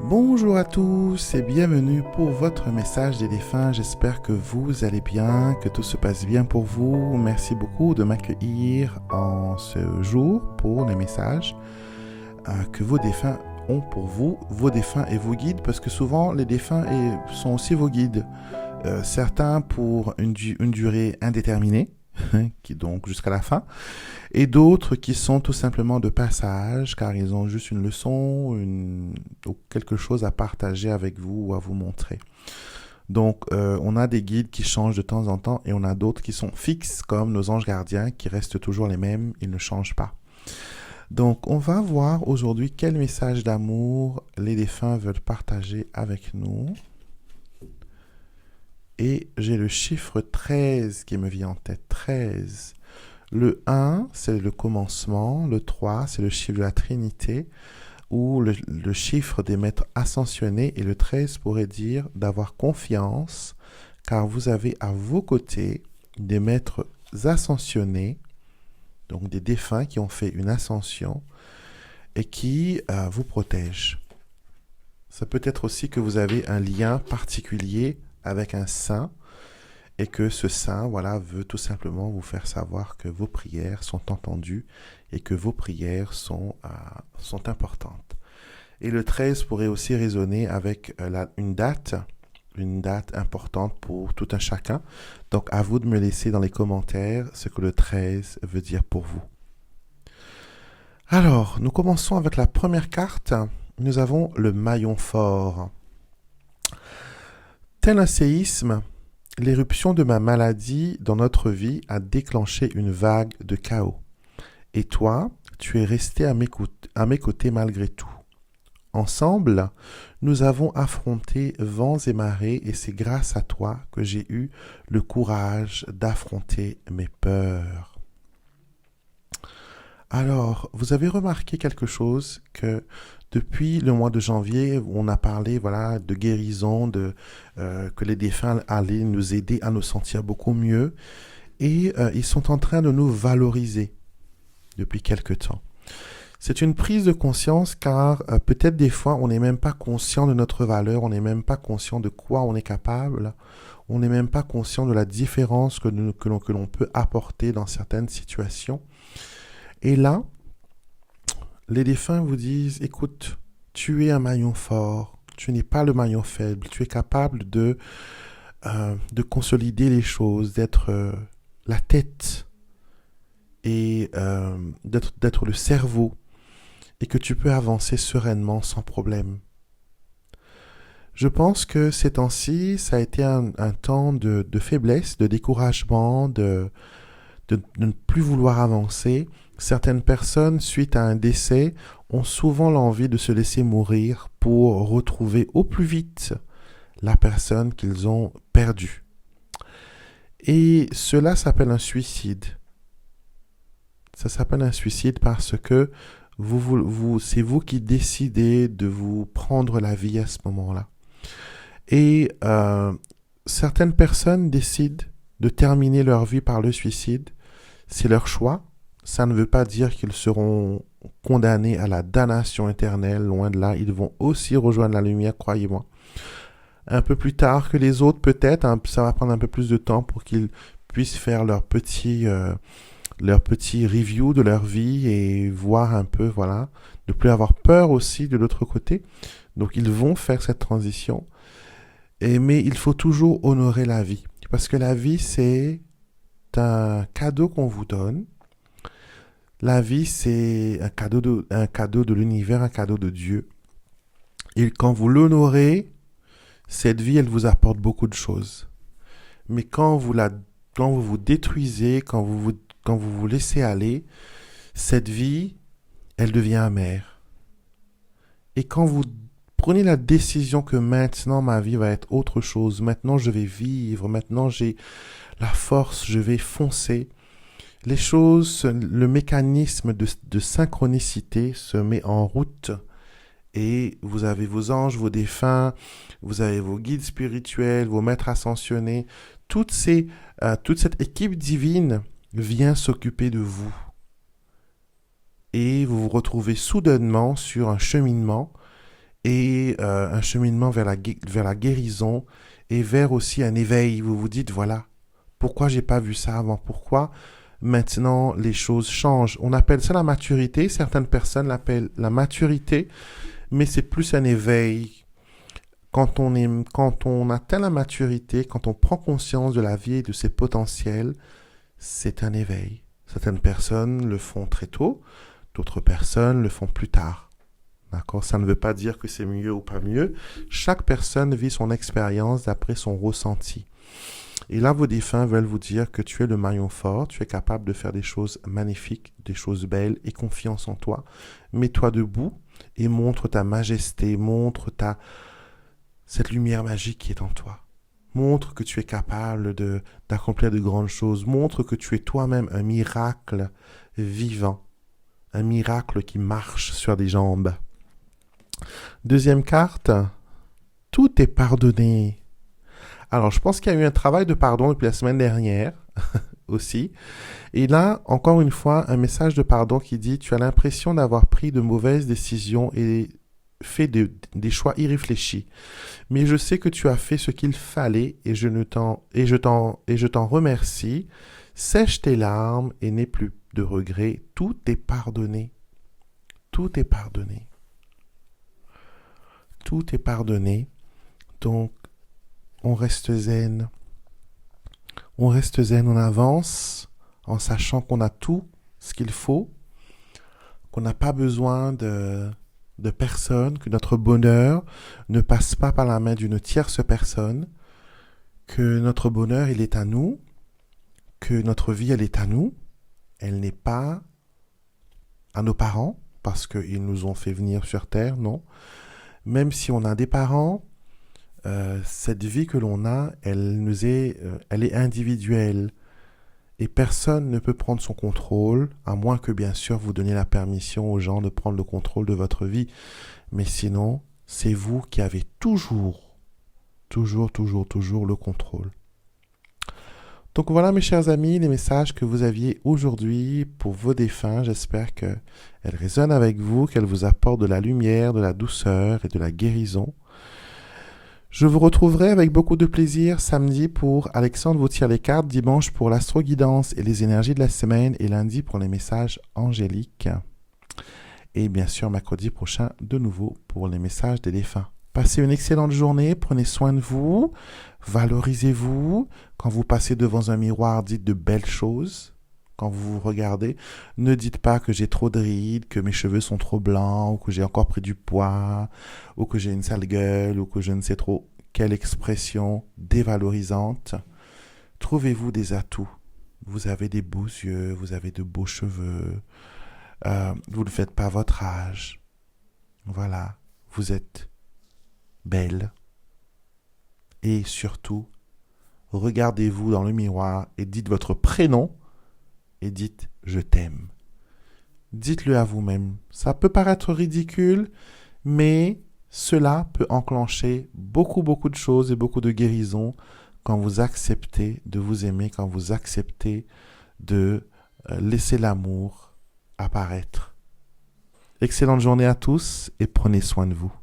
Bonjour à tous et bienvenue pour votre message des défunts. J'espère que vous allez bien, que tout se passe bien pour vous. Merci beaucoup de m'accueillir en ce jour pour les messages que vos défunts ont pour vous, vos défunts et vos guides, parce que souvent les défunts sont aussi vos guides. Certains pour une durée indéterminée, qui donc jusqu'à la fin, et d'autres qui sont tout simplement de passage, car ils ont juste une leçon ou quelque chose à partager avec vous ou à vous montrer. Donc, on a des guides qui changent de temps en temps et on a d'autres qui sont fixes, comme nos anges gardiens, qui restent toujours les mêmes, ils ne changent pas. Donc, on va voir aujourd'hui quel message d'amour les défunts veulent partager avec nous. Et j'ai le chiffre 13 qui me vient en tête. 13. Le 1, c'est le commencement. Le 3, c'est le chiffre de la Trinité ou le chiffre des maîtres ascensionnés. Et le 13 pourrait dire d'avoir confiance car vous avez à vos côtés des maîtres ascensionnés, donc des défunts qui ont fait une ascension et qui vous protègent. Ça peut être aussi que vous avez un lien particulier avec un saint et que ce saint veut tout simplement vous faire savoir que vos prières sont entendues et que vos prières sont importantes. Et le 13 pourrait aussi résonner avec une date importante pour tout un chacun. Donc à vous de me laisser dans les commentaires ce que le 13 veut dire pour vous. Alors, nous commençons avec la première carte. Nous avons le maillon fort. Tel un séisme, l'éruption de ma maladie dans notre vie a déclenché une vague de chaos. Et toi, tu es resté à mes côtés malgré tout. Ensemble, nous avons affronté vents et marées et c'est grâce à toi que j'ai eu le courage d'affronter mes peurs. Alors, vous avez remarqué quelque chose que depuis le mois de janvier, on a parlé de guérison, que les défunts allaient nous aider à nous sentir beaucoup mieux. Et ils sont en train de nous valoriser depuis quelque temps. C'est une prise de conscience car peut-être des fois, on n'est même pas conscient de notre valeur, on n'est même pas conscient de quoi on est capable, on n'est même pas conscient de la différence que l'on peut apporter dans certaines situations. Et là, les défunts vous disent, écoute, tu es un maillon fort, tu n'es pas le maillon faible, tu es capable de consolider les choses, d'être la tête et d'être le cerveau et que tu peux avancer sereinement sans problème. Je pense que ces temps-ci, ça a été un temps de faiblesse, de découragement, de ne plus vouloir avancer. Certaines personnes, suite à un décès, ont souvent l'envie de se laisser mourir pour retrouver au plus vite la personne qu'ils ont perdue. Et cela s'appelle un suicide. Ça s'appelle un suicide parce que c'est vous qui décidez de vous prendre la vie à ce moment-là. Et certaines personnes décident de terminer leur vie par le suicide. C'est leur choix. Ça ne veut pas dire qu'ils seront condamnés à la damnation éternelle. Loin de là, ils vont aussi rejoindre la lumière, croyez-moi. Un peu plus tard que les autres, peut-être. Ça va prendre un peu plus de temps pour qu'ils puissent faire leur petit review de leur vie et voir un peu, ne plus avoir peur aussi de l'autre côté. Donc, ils vont faire cette transition. Mais il faut toujours honorer la vie. Parce que la vie, c'est un cadeau qu'on vous donne. La vie, c'est un cadeau de l'univers, un cadeau de Dieu. Et quand vous l'honorez, cette vie, elle vous apporte beaucoup de choses. Mais quand vous vous détruisez, quand vous vous laissez aller, cette vie, elle devient amère. Et quand vous prenez la décision que maintenant, ma vie va être autre chose, maintenant je vais vivre, maintenant j'ai la force, je vais foncer, les choses, le mécanisme de synchronicité se met en route et vous avez vos anges, vos défunts, vous avez vos guides spirituels, vos maîtres ascensionnés. Toute cette équipe divine vient s'occuper de vous. Et vous vous retrouvez soudainement sur un cheminement et un cheminement vers la guérison et vers aussi un éveil. Vous vous dites, voilà, pourquoi j'ai pas vu ça avant? Pourquoi maintenant les choses changent? On appelle ça la maturité. Certaines personnes l'appellent la maturité, mais c'est plus un éveil. Quand on atteint la maturité, quand on prend conscience de la vie et de ses potentiels, c'est un éveil. Certaines personnes le font très tôt, d'autres personnes le font plus tard. D'accord? Ça ne veut pas dire que c'est mieux ou pas mieux. Chaque personne vit son expérience d'après son ressenti. Et là, vos défunts veulent vous dire que tu es le maillon fort, tu es capable de faire des choses magnifiques, des choses belles, et confiance en toi. Mets-toi debout et montre ta majesté, montre cette lumière magique qui est en toi. Montre que tu es capable d'accomplir de grandes choses. Montre que tu es toi-même un miracle vivant, un miracle qui marche sur des jambes. Deuxième carte, tout est pardonné. Alors, je pense qu'il y a eu un travail de pardon depuis la semaine dernière aussi. Et là, encore une fois, un message de pardon qui dit, tu as l'impression d'avoir pris de mauvaises décisions et fait des choix irréfléchis. Mais je sais que tu as fait ce qu'il fallait et je t'en remercie. Sèche tes larmes et n'aie plus de regrets. Tout est pardonné. Tout est pardonné. Tout est pardonné. Donc, on reste zen. On reste zen, on avance en sachant qu'on a tout ce qu'il faut, qu'on n'a pas besoin de personne, que notre bonheur ne passe pas par la main d'une tierce personne, que notre bonheur, il est à nous, que notre vie, elle est à nous, elle n'est pas à nos parents, parce qu'ils nous ont fait venir sur Terre, non. Même si on a des parents, cette vie que l'on a, elle est individuelle. Et personne ne peut prendre son contrôle, à moins que bien sûr vous donniez la permission aux gens de prendre le contrôle de votre vie. Mais sinon, c'est vous qui avez toujours le contrôle. Donc voilà mes chers amis, les messages que vous aviez aujourd'hui pour vos défunts. J'espère qu'elles résonnent avec vous, qu'elles vous apportent de la lumière, de la douceur et de la guérison. Je vous retrouverai avec beaucoup de plaisir samedi pour Alexandre vous tire les cartes, dimanche pour l'astro-guidance et les énergies de la semaine et lundi pour les messages angéliques. Et bien sûr mercredi prochain de nouveau pour les messages des défunts. Passez une excellente journée, prenez soin de vous, valorisez-vous. Quand vous passez devant un miroir, dites de belles choses. Quand vous vous regardez, ne dites pas que j'ai trop de rides, que mes cheveux sont trop blancs, ou que j'ai encore pris du poids, ou que j'ai une sale gueule, ou que je ne sais trop quelle expression dévalorisante. Trouvez-vous des atouts. Vous avez des beaux yeux, vous avez de beaux cheveux, vous ne faites pas votre âge. Voilà, vous êtes belle. Et surtout, regardez-vous dans le miroir et dites votre prénom et dites « je t'aime ». Dites-le à vous-même. Ça peut paraître ridicule, mais cela peut enclencher beaucoup de choses et beaucoup de guérisons quand vous acceptez de vous aimer, quand vous acceptez de laisser l'amour apparaître. Excellente journée à tous et prenez soin de vous.